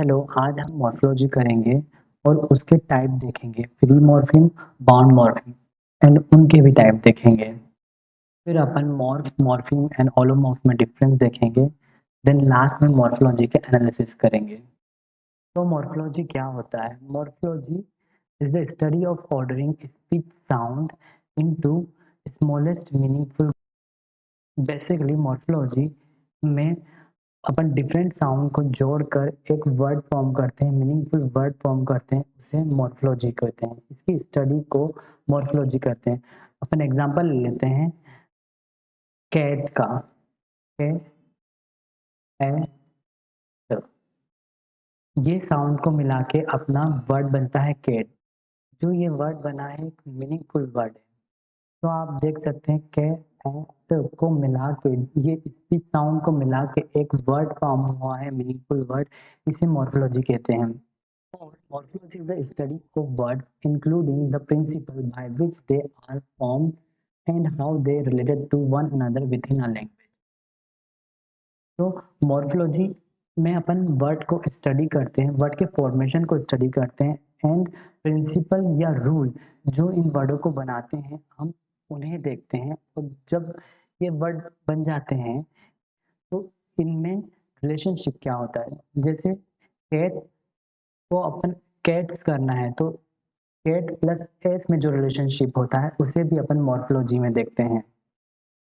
Hello, आज हम morphology करेंगे और उसके टाइप देखेंगे, free morpheme, bound morpheme and उनके भी टाइप देखेंगे। फिर अपन मॉर्फिम एंड ऑलोमॉर्फ में डिफरेंस देखेंगे। देन लास्ट में मॉर्फोलॉजी के एनालिसिस करेंगे। तो मॉर्फोलॉजी क्या होता है? Morphology is the study of ordering speech sound into smallest meaningful. Basically morphology में अपन डिफरेंट साउंड को जोड़कर एक वर्ड फॉर्म करते हैं, मीनिंगफुल वर्ड फॉर्म करते हैं, उसे मॉर्फोलॉजी कहते हैं। इसकी स्टडी को मॉर्फोलॉजी कहते हैं। अपन एग्जांपल लेते हैं कैट का। के ए ट। ये साउंड को मिला के अपना वर्ड बनता है कैट। जो ये वर्ड बना है एक मीनिंगफुल वर्ड है। तो आप देख सकते हैं के एट को मिला के, ये स्पीच साउंड को मिला के एक वर्ड फॉर्म हुआ है, मीनिंगफुल वर्ड। इसे मॉर्फोलॉजी कहते हैं। Morphology is the study of words, including the principle by which they are formed and how they related to one another within a language. तो मॉर्फोलॉजी में अपन वर्ड को study करते हैं, वर्ड के formation को स्टडी करते हैं एंड प्रिंसिपल या रूल जो इन वर्डों को बनाते हैं हम उन्हें देखते हैं। और जब ये वर्ड बन जाते हैं तो इनमें रिलेशनशिप क्या होता है। जैसे कैट को अपन कैट्स करना है तो कैट प्लस एस में जो रिलेशनशिप होता है उसे भी अपन मॉर्फोलॉजी में देखते हैं।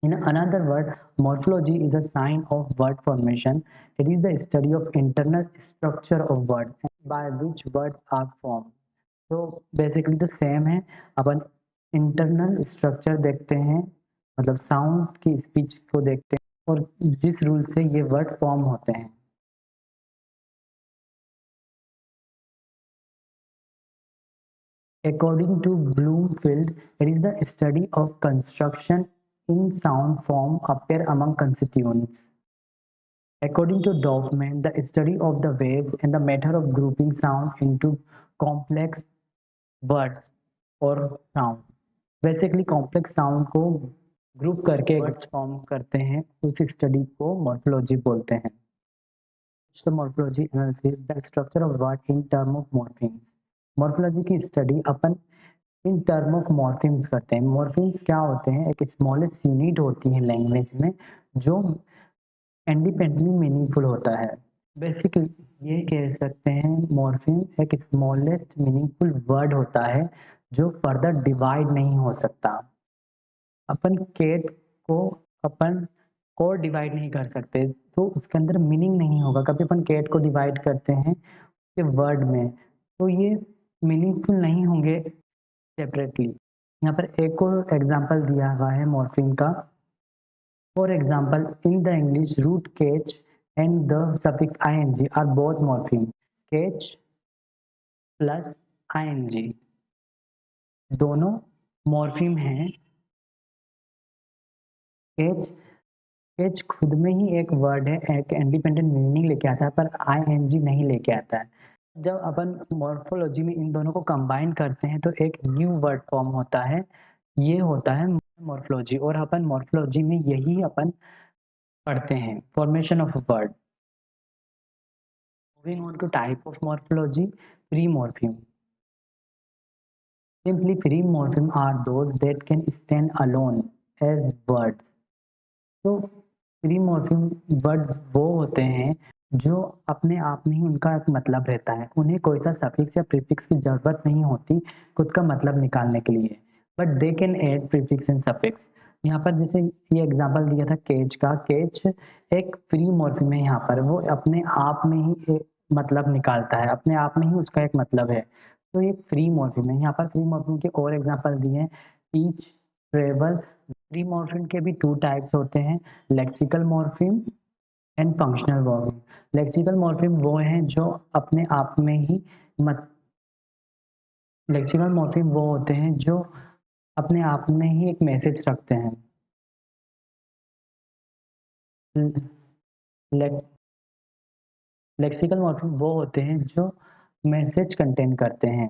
In another word, morphology is a sign of word formation. It is the study of internal structure of words by which words are formed. तो बेसिकली तो सेम है। अपन इंटरनल स्ट्रक्चर देखते हैं, मतलब साउंड की स्पीच को देखते हैं और जिस रूल से ये वर्ड फॉर्म होते हैं। According to Bloomfield, it is the study of construction in sound form appear among constituents. According to Dorfman, the study of the waves and the method of grouping sound into complex words or sound. Basically complex sound को group करके words form करते हैं, उस study को morphology बोलते हैं। The morphology analysis the structure of word in term of morphemes. Morphology की study अपन इन टर्म ऑफ मॉर्फिम्स करते हैं। मॉर्फिम्स क्या होते हैं? एक स्मॉलेस्ट यूनिट होती है लैंग्वेज में जो इंडिपेंडेंटली मीनिंगफुल होता है। बेसिकली ये कह सकते हैं मॉर्फिम एक स्मॉलेस्ट मीनिंगफुल वर्ड होता है जो फर्दर डिवाइड नहीं हो सकता। अपन केट को अपन और डिवाइड नहीं कर सकते तो उसके अंदर मीनिंग नहीं होगा। कभी अपन केट को डिवाइड करते हैं के वर्ड में तो ये मीनिंगफुल नहीं होंगे सेपरेटली। यहाँ पर एक और एग्जांपल दिया हुआ है मॉर्फिम का। For example, in the English, root catch and the suffix ing are both morpheme. Catch plus ing दोनों मॉर्फिम हैं। कैच कैच खुद में ही एक वर्ड है, एक इंडिपेंडेंट मीनिंग लेके आता है, पर ing नहीं लेके आता है। जब अपन मॉर्फोलॉजी में इन दोनों को कंबाइन करते हैं तो एक न्यू वर्ड फॉर्म होता है। ये होता है मॉर्फोलॉजी। और अपन मॉर्फोलॉजी में यही अपन पढ़ते हैं, formation of word. Moving on to type of morphology, free morpheme. Simply free morpheme are those that can stand alone as words. तो फ्री मॉर्फिम वर्ड्स वो होते हैं जो अपने आप में ही उनका एक मतलब रहता है। उन्हें कोई सा सफिक्स या प्रीफिक्स की जरूरत नहीं होती खुद का मतलब निकालने के लिए, but they can add prefix and suffix. यहाँ पर जैसे ये एग्जांपल दिया था केज का। केज एक फ्री मॉर्फिम है। यहाँ पर वो अपने आप में ही एक मतलब निकालता है, अपने आप में ही उसका एक मतलब है। तो ये फ्री मॉर्फिम है। यहाँ पर फ्री मॉर्फिम के और एग्जांपल दिए हैं, टीच, ट्रेवल। फ्री मॉर्फिम के भी टू टाइप्स होते हैं, lexical morpheme and functional morpheme. Lexical morpheme वो हैं जो अपने आप में ही मत लेक्सिकल मॉर्फिम वो होते हैं जो अपने आप में ही एक मैसेज रखते हैं। लेक्सिकल मॉर्फिम वो होते हैं जो मैसेज कंटेन करते हैं।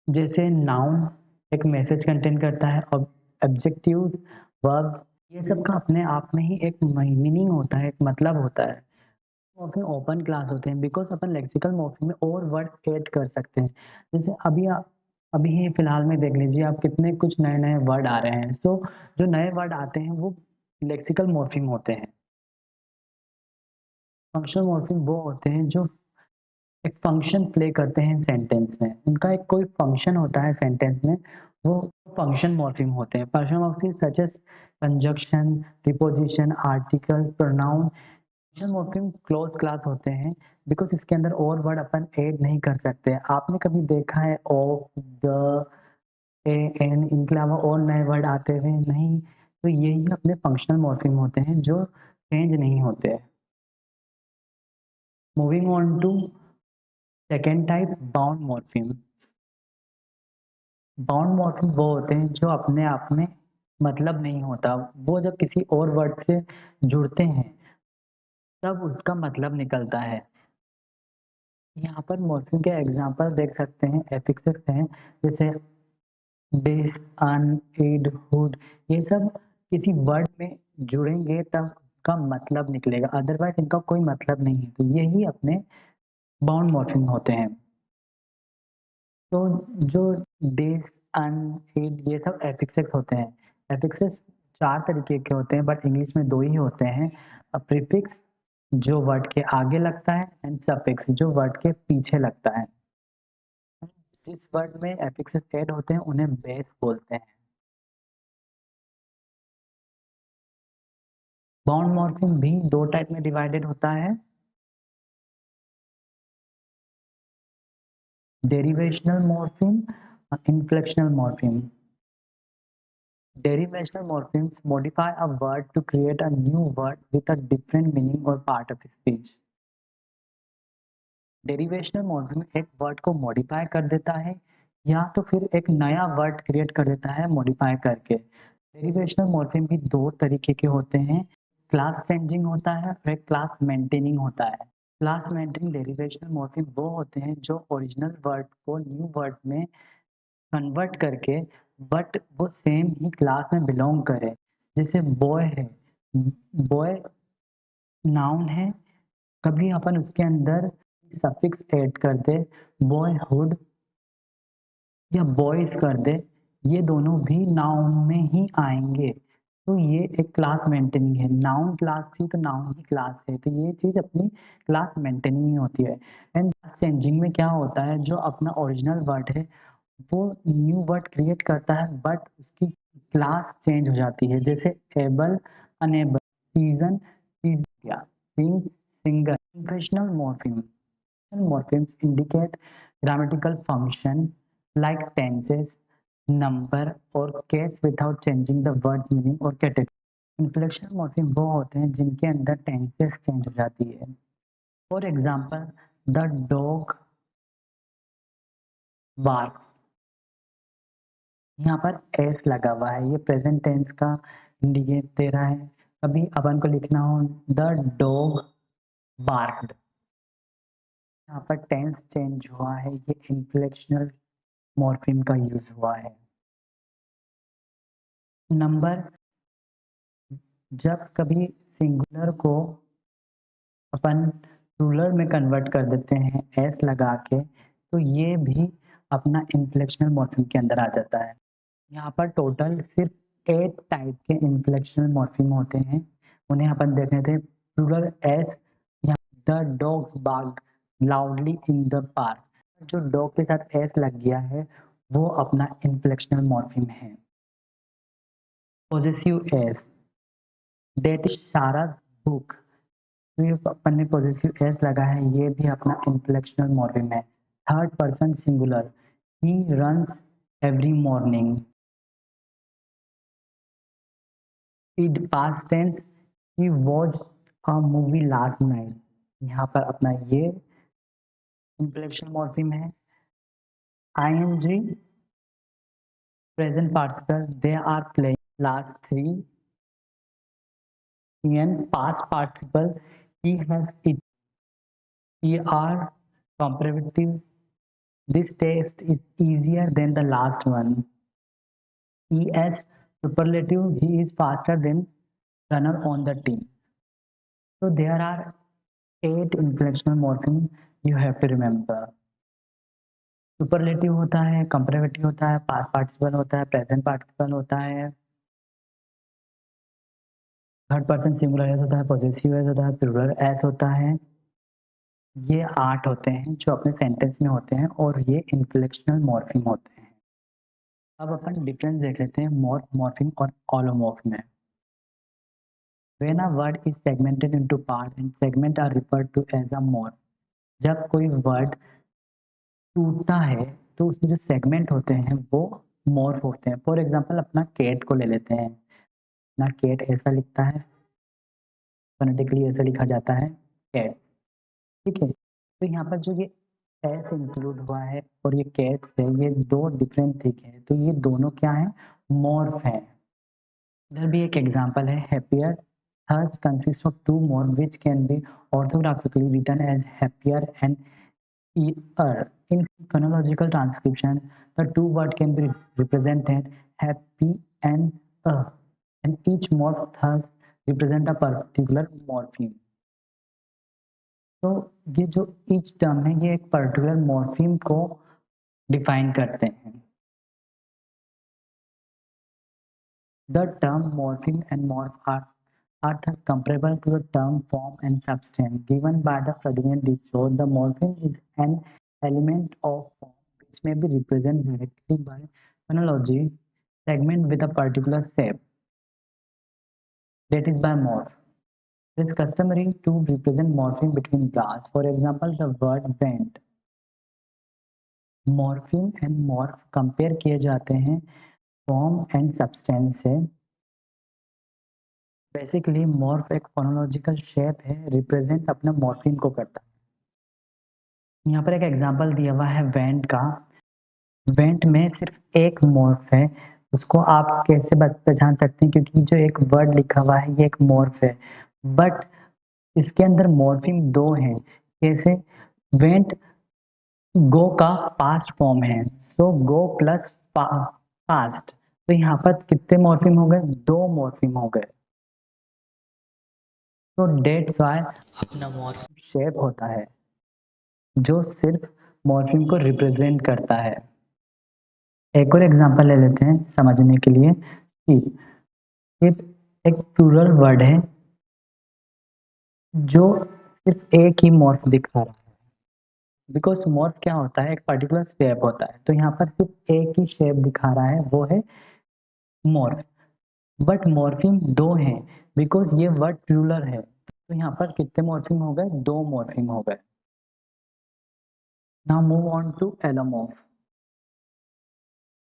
जैसे नाउन एक मैसेज कंटेन करता है और एडजेक्टिव्स, वर्ब्स, ये सब का अपने आप में ही एक मीनिंग होता है, एक मतलब होता है। मॉर्फिम ओपन क्लास होते हैं बिकॉज़ अपन लेक्सिकल मॉर्फिम में और वर्ड ऐड कर सकते हैं। जैसे अभी ही फिलहाल में देख लीजिए आप कितने कुछ नए-नए वर्ड आ रहे हैं। सो जो नए वर्ड आते हैं वो लेक्सिकल मॉर्फिम होते हैं। फंक्शनल मॉर्फिम वो होते हैं जो एक फंक्शन प्ले करते हैं सेंटेंस में। उनका एक कोई फंक्शन होता है सेंटेंस में, वो फंक्शन मॉर्फिम होते हैं। Function morpheme such as conjunction, preposition, article, pronoun. Function morpheme close class होते हैं बिकॉज़ इसके अंदर और वर्ड अपन ऐड नहीं कर सकते। आपने कभी देखा है ऑफ, द, ए, एन इनके अलावा और नए वर्ड आते हुए? नहीं। तो यही अपने फंक्शनल मॉर्फिम होते हैं जो चेंज नहीं होते। Moving on to second type, bound morpheme. Bound morpheme वो होते हैं जो अपने आप में मतलब नहीं होता। वो जब किसी और वर्ड से जुड़ते हैं, तब उसका मतलब निकलता है। यहाँ पर मॉर्फिम के एग्ज़ाम्पल देख सकते हैं, एफिक्सेस हैं, जैसे दिस, अन, इड, हुड। ये सब किसी वर्ड में जुड़ेंगे तब का मतलब निकलेगा, अदरवाइज़ इनका कोई मतलब नहीं है। तो यही अपने बाउंड मॉर्फिम होते हैं। तो जो दिस, अन, इट ये सब एफिक्सेस होते हैं। एफिक्सेस 4 तरीके के होते हैं बट इंग्लिश में 2 ही होते हैं। प्रीफिक्स जो वर्ड के आगे लगता है एंड सफिक्स जो वर्ड के पीछे लगता है। जिस वर्ड में एफिक्सेस ऐड होते हैं उन्हें बेस बोलते हैं। बाउंड मॉर्फिम भी 2 टाइप में डिवाइडेड होता है, डेरिवेशनल मॉर्फिम और इन्फ्लेक्शनल morpheme. Derivational morphemes modify a word to create a new word with a different meaning or part of speech. Derivational morpheme एक वर्ड को मॉडिफाई कर देता है या तो फिर एक नया वर्ड क्रिएट कर देता है मॉडिफाई करके। डेरिवेशनल मॉर्फिम भी 2 तरीके के होते हैं, क्लास चेंजिंग होता है और एक क्लास मेंटेनिंग होता है। क्लास मेंटेनिंग डेरिवेशनल मॉर्फिम वो होते हैं जो ओरिजिनल वर्ड को न्यू वर्ड में कन्वर्ट करके बट वो सेम ही क्लास में बिलोंग करे। जैसे बॉय है, बॉय नाउन है, कभी अपन उसके अंदर सफिक्स ऐड कर दे, बॉयहुड या बॉयज कर दे, ये दोनों भी नाउन में ही आएंगे। तो ये एक क्लास मेंटेनिंग है। नाउन क्लास थी तो नाउन ही क्लास है, तो ये चीज अपनी क्लास मेंटेनिंग में होती है। एंड क्लास चेंजिंग में क्या होता है, जो अपना ओरिजिनल वर्ड है वो न्यू वर्ड क्रिएट करता है बट उसकी क्लास चेंज हो जाती है। जैसे एबल, अनेबल, सीजन, सीजिया, sing, singer. Professional morpheme morphemes indicate grammatical function like tenses, number or case without changing the word's meaning or category. Inflectional morpheme वो होते हैं जिनके अंदर tenses change हो जाती है। For example, the dog barks। यहाँ पर s लगा हुआ है, ये प्रेजेंट टेंस का इंडिकेट दे रहा है। कभी अपन को लिखना हो द डॉग बार्क्ड, यहाँ पर टेंस चेंज हुआ है, ये इन्फ्लेक्शनल मॉर्फिम का यूज हुआ है। नंबर, जब कभी सिंगुलर को अपन प्लूरल में कन्वर्ट कर देते हैं एस लगा के, तो ये भी अपना इन्फ्लेक्शनल मॉर्फिम के अंदर आ जाता है। यहाँ पर टोटल सिर्फ 8 टाइप के इन्फ्लेक्शनल मॉर्फिम होते हैं, उन्हें अपन देख रहे थे। Plural S, the dogs barked loudly in the park, जो डॉग के साथ एस लग गया है वो अपना इन्फ्लेक्शनल मॉर्फिम है। Possessive S, that is Sarah's book, तो ये अपन ने पॉजेसिव एस लगा है, ये भी अपना इन्फ्लेक्शनल मॉर्फिम है। Third person singular, he runs every morning. In past tense, he watched a movie last night, यहाँ पर अपना ये इन्फ्लेक्शनल मॉर्फिम है। ING present participle, they are playing last three. in past participle, he has it. He are comparative. This test is easier than the last one. He as superlative, he is faster than runner on the team. So there are 8 inflectional morpheme you have to remember. Superlative होता है, comparative होता है, past participle होता है, present participle होता है, third person singular S होता है, पॉजेसिव एस होता है, प्लूरल एस होता है। ये 8 होते हैं जो अपने सेंटेंस में होते हैं और ये इन्फ्लेक्शनल मॉर्फीम होते हैं। अब अपन डिफरेंस देख लेते हैं मॉर्फ, मॉर्फीम और ऑलोमॉर्फ में। When a word is segmented into parts and segment are referred to as a morph. जब कोई वर्ड टूटता है तो उसमें जो सेगमेंट होते हैं वो मॉर्फ होते हैं। फॉर एग्जांपल अपना कैट को ले लेते हैं। अपना कैट ऐसा लिखता है, फोनेटिकली ऐसा लिखा जाता है कैट, ठीक है। तो यहाँ पर जो ये एस इंक्लूड हुआ है और ये कैट्स है, ये दो डिफरेंट थिंग है, तो ये दोनों क्या है, मॉर्फ है। इधर भी एक एग्जांपल है happier, thus consists of two morph which can be orthographically written as happier and ear. In phonological transcription, the two words can be represented happy and and each morph thus represent a particular morpheme. तो ये जो each term है ये एक particular morpheme को define करते हैं। The term morpheme and morph are thus comparable to the term form and substance given by the precedent issue. The morpheme is an element of form which may be represented directly by phonology segment with a particular shape, that is by morph. It is customary to represent morpheme between bras. For example, the word went. Morpheme and morph compare किए जाते हैं form and substance से। Basically morph एक phonological shape है, represent अपना morpheme को करता है। यहाँ पर एक एग्जांपल दिया हुआ है वेंट का। वेंट में सिर्फ एक मॉर्फ है, उसको आप कैसे पहचान सकते हैं, क्योंकि जो एक वर्ड लिखा हुआ है ये एक मॉर्फ है, बट इसके अंदर मॉर्फीम दो हैं। कैसे, वेंट गो का पास्ट फॉर्म है, सो गो प्लस पास्ट, तो यहाँ पर कितने मॉर्फीम हो गए, दो मॉर्फीम हो गए। तो डेट्स वाई अपना मॉर्फीम शेप होता है जो सिर्फ मॉर्फीम को रिप्रेजेंट करता है। एक और एग्जांपल ले लेते हैं समझने के लिए। शीप, शीप एक प्लूरल वर्ड है जो सिर्फ एक ही मॉर्फ दिखा रहा है, बिकॉज मॉर्फ क्या होता है, एक पर्टिकुलर शेप होता है, तो यहाँ पर सिर्फ एक ही शेप दिखा रहा है, वो है मॉर्फ। बट मॉर्फीम दो हैं, बिकॉज ये वर्ड प्लूरल है, तो यहाँ पर कितने मॉर्फीम हो गए, दो मॉर्फीम हो गए। Now move on to allomorph.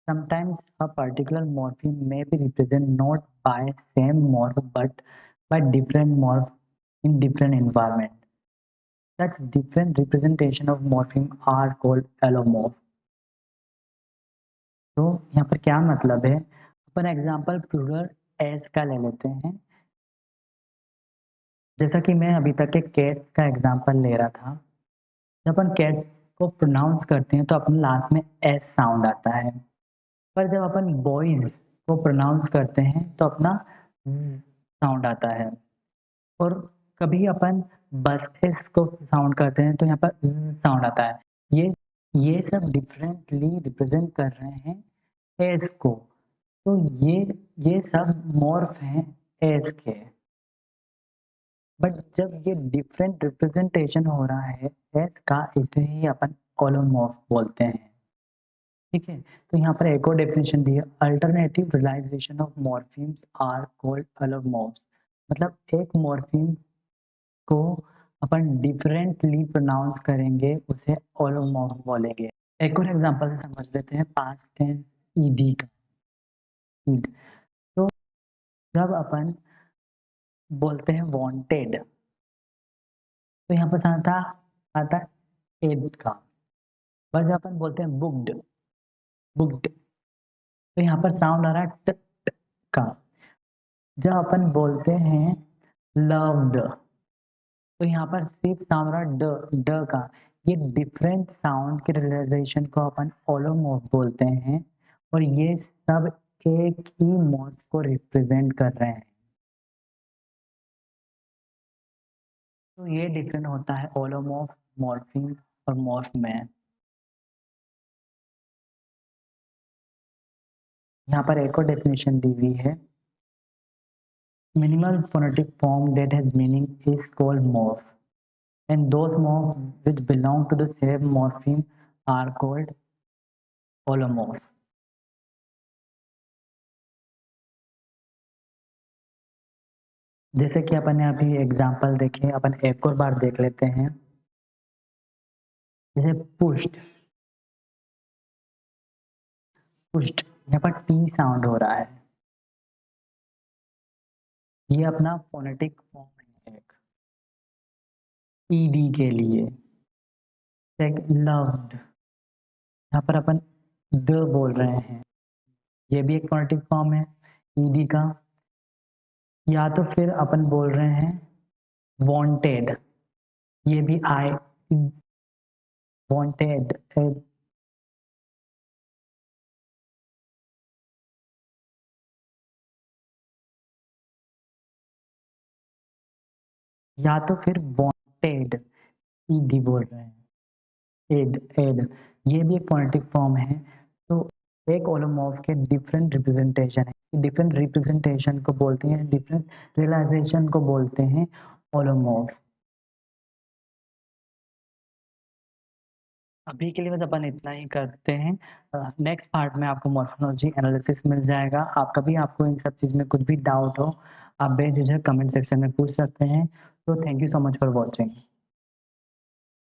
Sometimes a particular morpheme may be represented not by same morph but by different morph in different environment. Such different representation of morpheme are called allomorph. तो यहाँ पर क्या मतलब है, अपन example plural S का ले लेते हैं। जैसा कि मैं अभी तक एक कैट का एग्जांपल ले रहा था, जब अपन कैट को प्रोनाउंस करते हैं तो अपने लास्ट में एस साउंड आता है, पर जब अपन बॉयज को प्रोनाउंस करते हैं तो अपना साउंड आता है। और कभी अपन बसेस को साउंड करते हैं तो यहाँ पर साउंड आता है। ये सब डिफरेंटली रिप्रेजेंट कर रहे हैं एस को, तो ये सब मॉर्फ हैं एस के। बट जब ये डिफरेंट रिप्रेजेंटेशन हो रहा है एस का, इसे ही अपन ओलोमॉर्फ बोलते हैं, ठीक है। तो यहाँ पर एक और डेफिनेशन दी है, alternative realization of morphemes are called allomorphs. मतलब एक मॉर्फीम को अपन डिफरेंटली प्रोनाउंस करेंगे उसे ओलोमॉर्फ बोलेंगे। एक और एग्जांपल से समझ लेते हैं पास्ट टेंस ईडी का। ईड, तो जब अपन बोलते हैं वांटेड, तो यहाँ पर आता आता एड का। पर जब अपन बोलते हैं बुक्ड, बुक्ड, तो यहाँ पर साउंड आ रहा है ट ट का। जब अपन बोलते हैं लव्ड, तो यहाँ पर सिर्फ साउंड रहा ड ड का। ये डिफरेंट साउंड के रियलाइजेशन को अपन ओलोमॉर्फ बोलते हैं, और ये सब एक ही मॉर्फ को रिप्रेजेंट कर रहे हैं। तो ये डिफरेंट होता है ओलोमॉर्फ, मॉर्फीम और मॉर्फ में। यहाँ पर एक और डेफिनेशन दी हुई है, minimal phonetic form that has meaning is called morph, and those morphs which belong to the same morpheme are called holomorph. जैसे कि अपन ने अभी एग्जांपल देखे, अपन एक और बार देख लेते हैं। जैसे पुष्ट, पुष्ट यहाँ पर टी साउंड हो रहा है, ये अपना फोनेटिक फॉर्म है एक ईडी के लिए। लव्ड, यहाँ पर अपन द बोल रहे हैं, ये भी एक फोनेटिक फॉर्म है ईडी का। या तो फिर अपन बोल रहे हैं वांटेड, ये भी आई, वांटेड। या तो फिर वांटेड, ईडी बोल रहे हैं, एड, एड, ये भी एक फोनेटिक फॉर्म है। तो एक ओलोमॉर्फ के डिफरेंट रिप्रेजेंटेशन है, डिफरेंट रिप्रेजेंटेशन को बोलते हैं, डिफरेंट रियलाइजेशन को बोलते हैं ओलोमॉर्फ। अभी के लिए बस अपन इतना ही करते हैं। नेक्स्ट पार्ट में आपको मॉर्फोलॉजी एनालिसिस मिल जाएगा। आप कभी आपको इन सब चीज़ में कुछ भी डाउट हो, आप बेझिझक कमेंट सेक्शन में पूछ सकते हैं। तो thank you so much for watching.